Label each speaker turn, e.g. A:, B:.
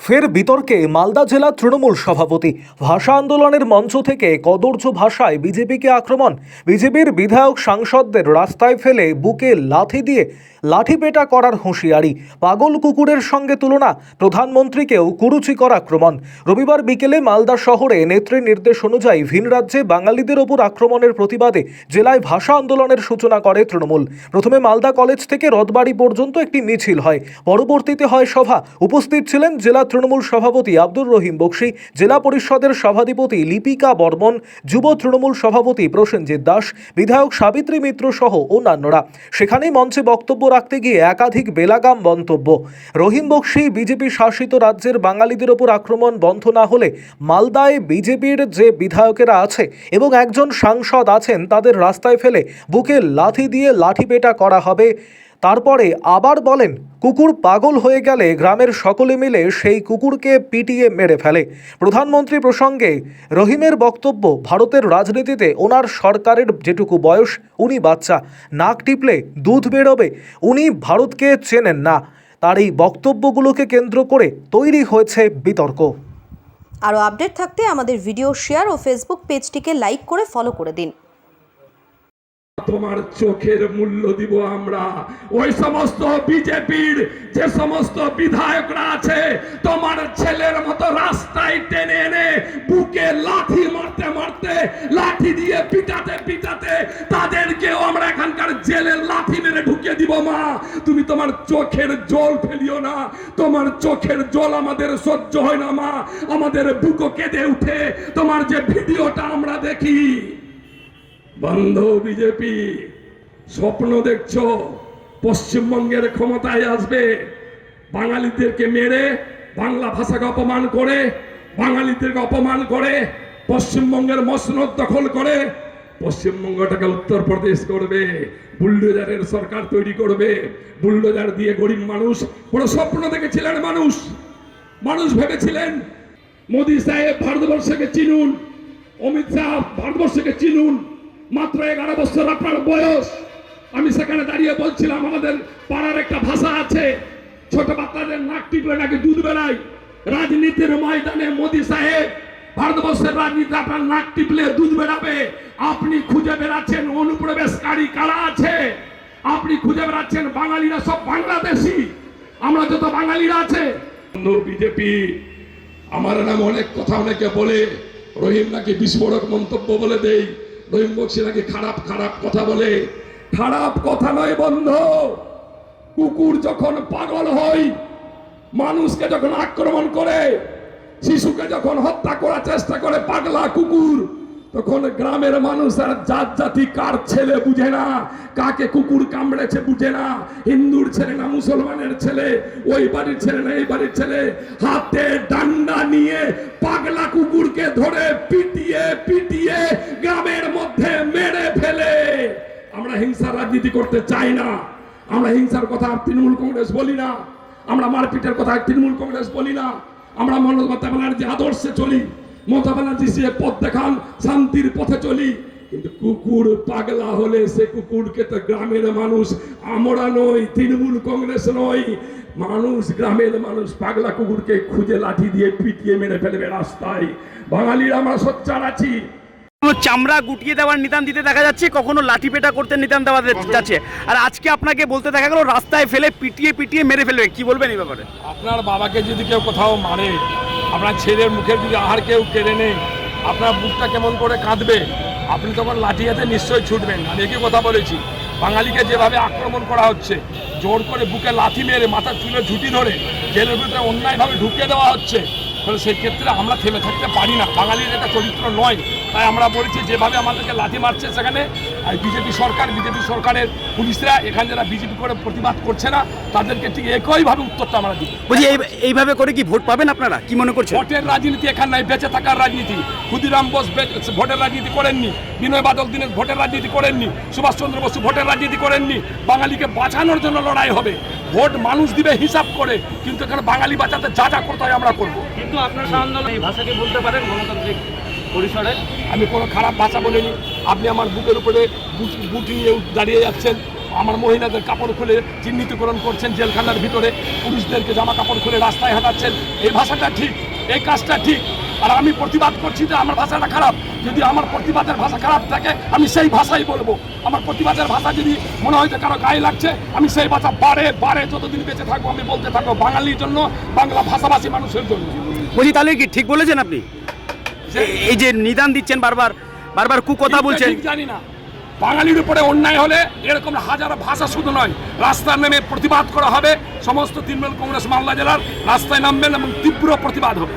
A: ফের বিতর্কে মালদা জেলা তৃণমূল সভাপতি। ভাষা আন্দোলনের মঞ্চ থেকে কদর্য ভাষায় বিজেপিকে আক্রমণ। বিজেপির বিধায়ক সাংসদদের রাস্তায় ফেলে বুকে লাথি দিয়ে লাঠিপেটা করার হুঁশিয়ারি। পাগল কুকুরের সঙ্গে তুলনা। প্রধানমন্ত্রীকেও কুরুচিকর আক্রমণ। রবিবার বিকেলে মালদা শহরে নেত্রীর নির্দেশ অনুযায়ী ভিন রাজ্যে বাঙালিদের ওপর আক্রমণের প্রতিবাদে জেলায় ভাষা আন্দোলনের সূচনা করে তৃণমূল। প্রথমে মালদা কলেজ থেকে রথবাড়ি পর্যন্ত একটি মিছিল হয়, পরবর্তীতে হয় সভা। উপস্থিত ছিলেন জেলা তৃণমূল সভাপতি আব্দুর রহিম বক্সী, জেলা পরিষদের সভাধিপতি লিপিকা বর্মন, যুব তৃণমূল সভাপতি প্রসেনজিৎ দাস, বিধায়ক সাবিত্রী মিত্র সহ অন্যান্যরা। সেখানেই মঞ্চে বক্তব্য রাখতে গিয়ে একাধিক বেলাগাম মন্তব্য। রহিম বক্সী বিজেপি শাসিত রাজ্যের বাঙালিদের ওপর আক্রমণ বন্ধ না হলে মালদায় বিজেপির যে বিধায়কেরা আছে এবং একজন সাংসদ আছেন তাদের রাস্তায় ফেলে বুকে লাথি দিয়ে লাঠিপেটা করা হবে। তারপরে আবার বলেন, কুকুর পাগল হয়ে গেলে গ্রামের সকলে মিলে সেই কুকুরকে পিটিয়ে মেরে ফেলে। প্রধানমন্ত্রী প্রসঙ্গে রহিমের বক্তব্য, ভারতের রাজনীতিতে ওনার সরকারের যেটুকু বয়স, উনি বাচ্চা, নাক টিপলে দুধ বেরোবে, উনি ভারতকে চেনেন না। তার এই বক্তব্যগুলোকে কেন্দ্র করে তৈরি হয়েছে বিতর্ক।
B: আরও আপডেট থাকতে আমাদের ভিডিও শেয়ার ও ফেসবুক পেজটিকে লাইক করে ফলো করে দিন।
C: তোমার চোখের মূল্য দিব আমরা। ওই সমস্ত বিজেপির যে সমস্ত বিধায়করা আছে, তোমার ছেলের মতো রাস্তায় টেনে এনে বুকে লাঠি মারতে মারতে, লাঠি দিয়ে পিটাতে পিটাতে তাদেরকেও আমরা এখানকার জেলে লাঠি মেরে ঢুকিয়ে দিব। মা, তুমি তোমার চোখের জল ফেলিও না। তোমার চোখের জল আমাদের সহ্য হয় না মা। আমাদের বুকও কেঁদে উঠে তোমার যে ভিডিওটা আমরা দেখি। বন্ধ বিজেপি, স্বপ্ন দেখছো পশ্চিমবঙ্গের ক্ষমতায় আসবে, বাঙালিদেরকে মেরে, বাংলা ভাষাকে অপমান করে, বাঙালিদেরকে অপমান করে, পশ্চিমবঙ্গের মসনদ দখল করে পশ্চিমবঙ্গটাকে উত্তরপ্রদেশ করবে, বুলডোজারের সরকার তৈরি করবে। বুলডোজার দিয়ে গরিব মানুষ, বড় স্বপ্ন দেখেছিলেন মানুষ। মানুষ ভেবেছিলেন মোদী সাহেব ভারতবর্ষকে চিনুন, অমিত শাহ ভারতবর্ষকে চিনুন। মাত্র 11 বছর আপনার বয়স। আমি সেখানে দাঁড়িয়ে বলছিলাম, আমাদের পাড়ার একটা ভাষা আছে, ছোট বাচ্চাদের নাক টিপলে নাকি দুধ বেড়ায়। রাজনীতির ময়দানে মোদী সাহেব, ভারতবর্ষের রাজনীতি আপনার নাক টিপলে দুধ বেড়াবে। আপনি খুঁজে বেড়াচ্ছেন অনুপ্রবেশকারী কারা আছে, আপনি খুঁজে বেড়াচ্ছেন বাঙালিরা সব বাংলাদেশি, আমরা যত বাঙালিরা আছে। বিজেপি আমার নাম অনেক কথা অনেকে বলে, রহিম নাকি বিস্ফোরক মন্তব্য বলে দেই, রহিম বক্সী নাকি খারাপ খারাপ কথা বলে। খারাপ কথা নয় বন্ধ। কুকুর যখন পাগল হয়, মানুষকে যখন আক্রমণ করে, শিশুকে যখন হত্যা করার চেষ্টা করে পাগলা কুকুর, তখন গ্রামের মানুষ আর জাত জাতি কার ছেলে বুঝে না, কাকে কুকুর কামড়েছে বুঝে না। হিন্দুর ছেলে না মুসলমানের ছেলে, ওই বাড়ির ছেলে না এই বাড়ির ছেলে, হাতে ডান্ডা নিয়ে পাগলা কুকুরকে ধরে পিটিয়ে পিটিয়ে গ্রামের মধ্যে মেরে ফেলে। আমরা হিংসার রাজনীতি করতে চাই না। আমরা হিংসার কথা তৃণমূল কংগ্রেস বলি না, আমরা মারপিটের কথা তৃণমূল কংগ্রেস বলি না। আমরা মমতা ব্যানার্জি আদর্শে চলি, মমতা ব্যানার্জি সে পথ দেখান, শান্তির পথে চলি। কিন্তু কুকুর পাগলা হলে সে কুকুরকে তো গ্রামের মানুষ, আমরা নই, তৃণমূল কংগ্রেস নয়, মানুষ, গ্রামের মানুষ পাগলা কুকুরকে খুঁজে লাঠি দিয়ে পিটিয়ে মেরে ফেলবে রাস্তায়। বাঙালিরা আমরা সোচ্চার আছি।
D: চামড়া গুটিয়ে দেওয়ার নিদান দিতে দেখা যাচ্ছে, কখনো লাঠিপেটা করতে নিদান দেওয়া যাচ্ছে, আর আজকে আপনাকে বলতে দেখা গেল রাস্তায় ফেলে পিটিয়ে পিটিয়ে মেরে ফেলবে। কি বলবেন এই ব্যাপারে?
C: আপনার বাবাকে যদি কেউ কোথাও মারে, আপনার ছেলের মুখের যদি আহার কেউ কেড়ে নেয়, আপনার বুকটা কেমন করে কাঁদবে? আপনি তখন লাঠি হাতে নিশ্চয়ই ছুটবেন। আমি একই কথা বলেছি, বাঙালিকে যেভাবে আক্রমণ করা হচ্ছে, জোর করে বুকে লাঠি মেরে মাথার চুলে ঝুঁটি ধরে জেলের ভিতরে অন্যায়ভাবে ঢুকিয়ে দেওয়া হচ্ছে, তাহলে সেই ক্ষেত্রে আমরা থেমে থাকতে পারি না। বাঙালির এটা চরিত্র নয়। তাই আমরা বলেছি, যেভাবে আমাদেরকে লাঠি মারছে সেখানে, আর বিজেপি সরকারের পুলিশরা এখানে যারা বিজেপি করে প্রতিবাদ করছে না, তাদেরকে ঠিক একইভাবে উত্তরটা আমরা দিব।
D: বলছি এইভাবে করে কি ভোট পাবেন আপনারা? কি মনে করছেন?
C: ভোটের রাজনীতি এখানে নাই, বেঁচে থাকার রাজনীতি। ক্ষুদিরাম বোস ভোটের রাজনীতি করেননি, বিনয় বাদল দীনেশ ভোটের রাজনীতি করেননি, সুভাষচন্দ্র বসু ভোটের রাজনীতি করেননি। বাঙালিকে বাঁচানোর জন্য লড়াই হবে। ভোট মানুষ দিবে হিসাব করে, কিন্তু এখানে বাঙালি বাঁচাতে যা যা করতে হয় আমরা করবো।
D: কিন্তু আপনার আন্দোলন এই ভাষাকে বলতে পারেন গণতান্ত্রিক পরিসরে?
C: আমি কোনো খারাপ ভাষা বলিনি। আপনি আমার বুকের উপরে বুট নিয়ে দাঁড়িয়ে যাচ্ছেন, আমার মহিলাদের কাপড় খুলে চিহ্নিতকরণ করছেন জেলখানার ভিতরে, পুরুষদেরকে জামা কাপড় খুলে রাস্তায় হাঁটাচ্ছেন। এই ভাষাটা ঠিক, এই কাজটা ঠিক। আর আমি প্রতিবাদ করছি যে আমার ভাষাটা খারাপ। যদি আমার প্রতিবাদের ভাষা খারাপ থাকে আমি সেই ভাষাই বলবো। আমার প্রতিবাদের ভাষা যদি মনে হয় যে কারো গায়ে লাগছে, আমি সেই ভাষা বারে বারে যতদিন বেঁচে থাকবো আমি বলতে থাকবো, বাঙালির জন্য, বাংলা ভাষাভাষী মানুষের জন্য।
D: বলছি তাহলে কি ঠিক বলেছেন আপনি? এই যে নিদান দিচ্ছেন বারবার বারবার কথা বলছেন,
C: ঠিক জানি না। বাঙালির উপরে অন্যায় হলে এরকম হাজারো ভাষা শুধু নয়, রাস্তায় নেমে প্রতিবাদ করা হবে। সমস্ত তৃণমূল কংগ্রেস মালদা জেলার রাস্তায় নামবেন এবং তীব্র প্রতিবাদ হবে।